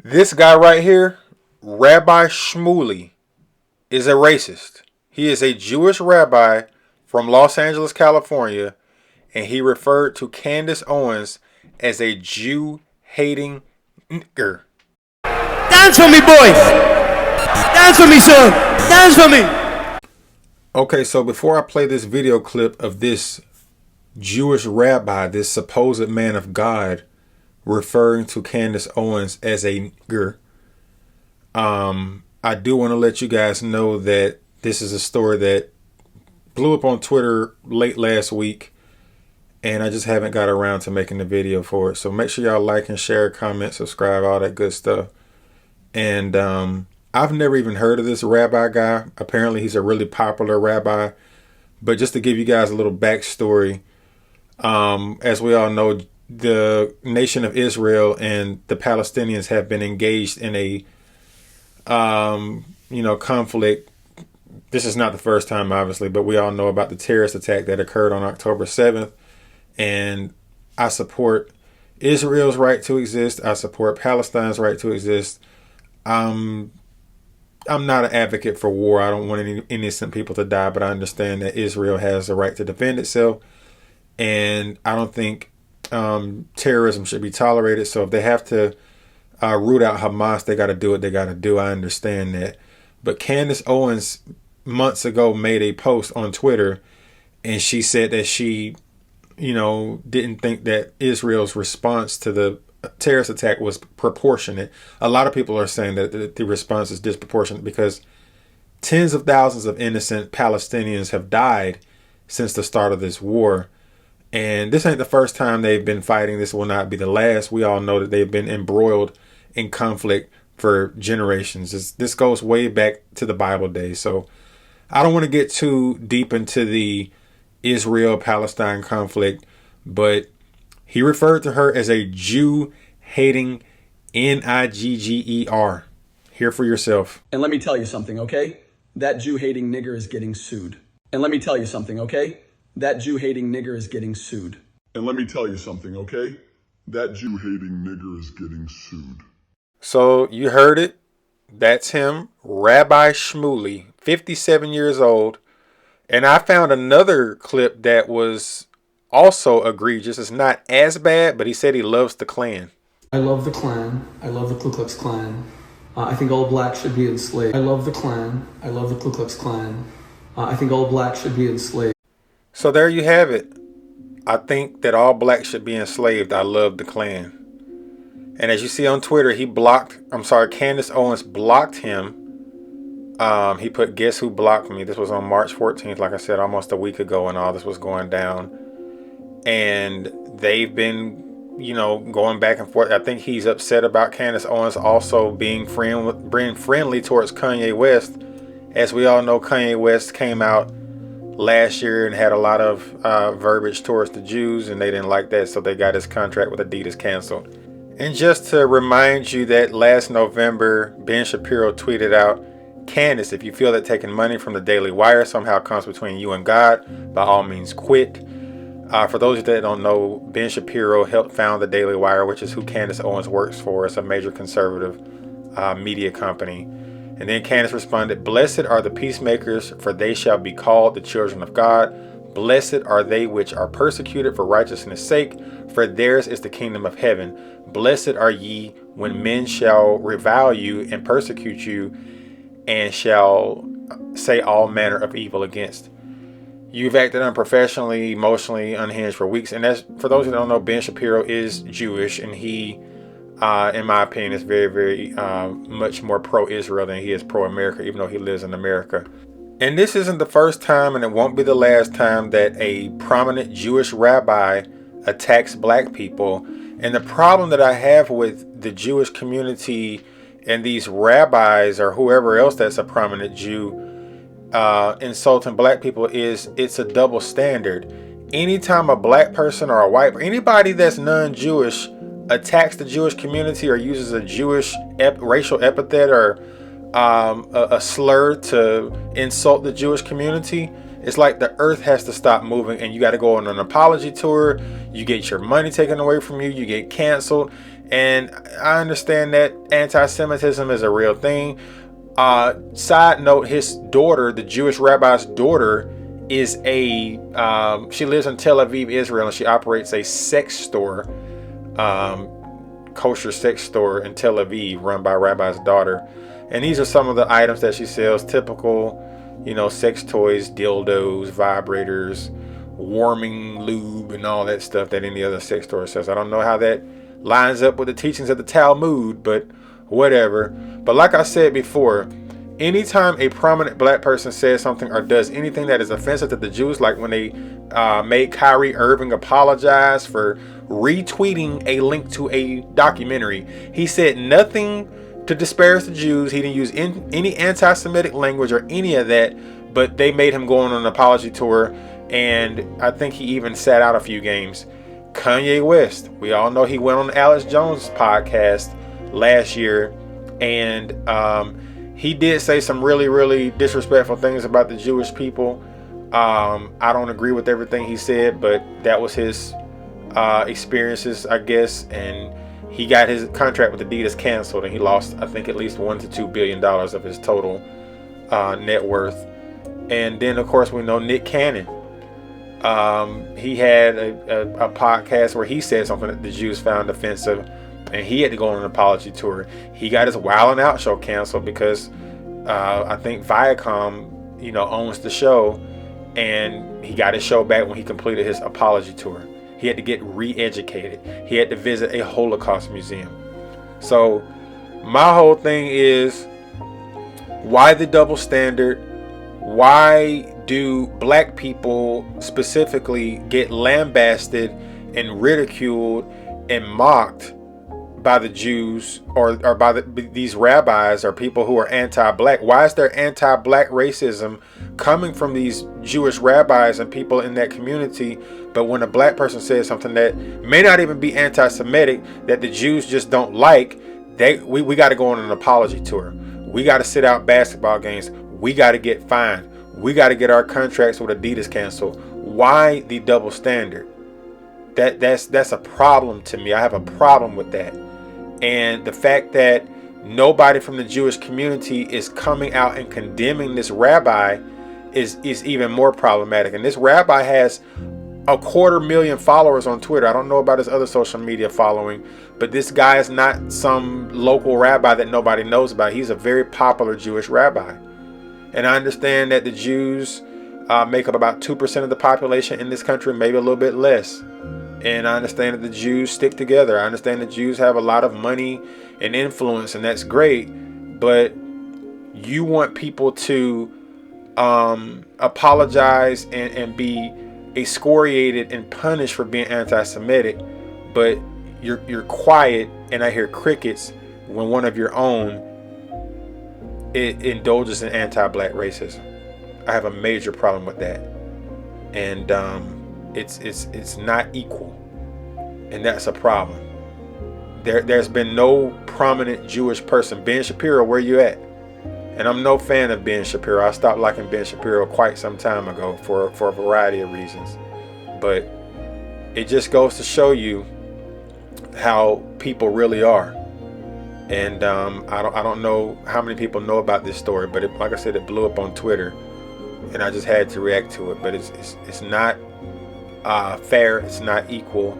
This guy right here, Rabbi Shmuley, is a racist. He is a Jewish rabbi from Los Angeles, California, and he referred to Candace Owens as a Jew-hating nigger. Dance for me, boys! Dance for me, son! Dance for me! Okay, so before I play this video clip of this Jewish rabbi, this supposed man of God, referring to Candace Owens as a nigger, I do want to let you guys know that this is a story that blew up on Twitter late last week, and I just haven't got around to making the video for it. So make sure y'all like and share, comment, subscribe, all that good stuff. And I've never even heard of this rabbi guy. Apparently he's a really popular rabbi. But just to give you guys a little backstory, as we all know, the nation of Israel and the Palestinians have been engaged in a conflict. This is not the first time, obviously, but we all know about the terrorist attack that occurred on October 7th. And I support Israel's right to exist. I support Palestine's right to exist. I'm not an advocate for war. I don't want any innocent people to die, but I understand that Israel has the right to defend itself. And I don't think terrorism should be tolerated. So if they have to root out Hamas, they got to do what they got to do. I understand that. But Candace Owens months ago made a post on Twitter, and she said that she, didn't think that Israel's response to the terrorist attack was proportionate. A lot of people are saying that the response is disproportionate because tens of thousands of innocent Palestinians have died since the start of this war. And this ain't the first time they've been fighting. This will not be the last. We all know that they've been embroiled in conflict for generations. This goes way back to the Bible days. So I don't want to get too deep into the Israel-Palestine conflict, but he referred to her as a Jew-hating Nigger. Hear for yourself. And let me tell you something, okay? That Jew-hating nigger is getting sued. And let me tell you something, okay? That Jew-hating nigger is getting sued. And let me tell you something, okay? That Jew-hating nigger is getting sued. So you heard it. That's him, Rabbi Shmuley, 57 years old. And I found another clip that was also egregious. It's not as bad, but he said he loves the Klan. I love the Klan. I love the Ku Klux Klan. I think all blacks should be enslaved. I love the Klan. I love the Ku Klux Klan. I think all blacks should be enslaved. So there you have it. I think that all blacks should be enslaved. I love the Klan. And as you see on Twitter, Candace Owens blocked him. He put, "Guess who blocked me?" This was on March 14th, like I said, almost a week ago, and all this was going down. And they've been, going back and forth. I think he's upset about Candace Owens also being friendly towards Kanye West. As we all know, Kanye West came out last year and had a lot of verbiage towards the Jews, and they didn't like that, so they got his contract with Adidas canceled. And just to remind you that last November, Ben Shapiro tweeted out, "Candace, if you feel that taking money from the Daily Wire somehow comes between you and God, by all means quit." For those that don't know, Ben Shapiro helped found the Daily Wire, which is who Candace Owens works for. It's a major conservative media company. And then Candace responded, "Blessed are the peacemakers, for they shall be called the children of God. Blessed are they which are persecuted for righteousness' sake, for theirs is the kingdom of heaven. Blessed are ye when men shall revile you and persecute you, and shall say all manner of evil against. You've acted unprofessionally, emotionally unhinged for weeks." And that's, for those who don't know, Ben Shapiro is Jewish, and he, in my opinion, is very, very much more pro-Israel than he is pro-America, even though he lives in America. And this isn't the first time, and it won't be the last time, that a prominent Jewish rabbi attacks black people. And the problem that I have with the Jewish community and these rabbis or whoever else that's a prominent Jew insulting black people is it's a double standard. Anytime a black person or a white, anybody that's non-Jewish attacks the Jewish community or uses a Jewish racial epithet or a slur to insult the Jewish community, it's like the earth has to stop moving, and you got to go on an apology tour. You get your money taken away from you. You get canceled. And I understand that anti-Semitism is a real thing. Side note, his daughter, the Jewish rabbi's daughter, is she lives in Tel Aviv, Israel, and she operates a sex store, kosher sex store in Tel Aviv, run by Rabbi's daughter. And these are some of the items that she sells: typical, sex toys, dildos, vibrators, warming lube, and all that stuff that any other sex store sells. I don't know how that lines up with the teachings of the Talmud, but whatever. But like I said before, anytime a prominent black person says something or does anything that is offensive to the Jews, like when they made Kyrie Irving apologize for retweeting a link to a documentary, he said nothing to disparage the Jews. He didn't use any anti-Semitic language or any of that, but they made him go on an apology tour, and I think he even sat out a few games. Kanye West, we all know he went on Alex Jones' podcast last year, and he did say some really, really disrespectful things about the Jewish people. I don't agree with everything he said, but that was his experiences, I guess, and he got his contract with Adidas canceled, and he lost, I think, at least $1 to $2 billion of his total net worth. And then, of course, we know Nick Cannon. He had a podcast where he said something that the Jews found offensive, and he had to go on an apology tour. He got his Wild 'N Out show canceled because I think Viacom, owns the show, and he got his show back when he completed his apology tour. He had to get re-educated. He had to visit a Holocaust museum. So my whole thing is, why the double standard? Why do black people specifically get lambasted and ridiculed and mocked by the Jews or by these rabbis or people who are anti-black? Why is there anti-black racism coming from these Jewish rabbis and people in that community? But when a black person says something that may not even be anti-Semitic, that the Jews just don't like, we got to go on an apology tour. We got to sit out basketball games. We got to get fined. We got to get our contracts with Adidas canceled. Why the double standard? That's a problem to me. I have a problem with that. And the fact that nobody from the Jewish community is coming out and condemning this rabbi is even more problematic. And this rabbi has 250,000 followers on Twitter. I don't know about his other social media following, but this guy is not some local rabbi that nobody knows about. He's a very popular Jewish rabbi. And I understand that the Jews make up about 2% of the population in this country, maybe a little bit less. And I understand that the Jews stick together. I understand the Jews have a lot of money and influence, and that's great. But you want people to apologize and be excoriated and punished for being anti-Semitic, but you're quiet, and I hear crickets when one of your own indulges in anti-black racism. I have a major problem with that, and it's not equal, and that's a problem. There's been no prominent Jewish person. Ben Shapiro, where you at? And I'm no fan of Ben Shapiro. I stopped liking Ben Shapiro quite some time ago for a variety of reasons, but it just goes to show you how people really are. And I don't know how many people know about this story, but like I said, it blew up on Twitter, and I just had to react to it. But it's not fair. It's not equal.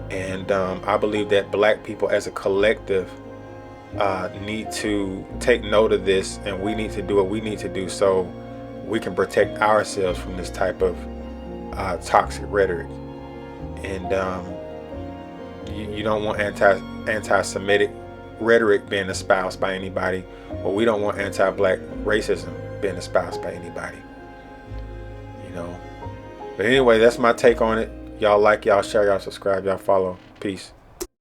And I believe that black people as a collective need to take note of this, and we need to do what we need to do so we can protect ourselves from this type of toxic rhetoric. And you don't want anti-Semitic rhetoric being espoused by anybody, or we don't want anti-black racism being espoused by anybody. But anyway, that's my take on it. Y'all like, y'all share, y'all subscribe, y'all follow. Peace.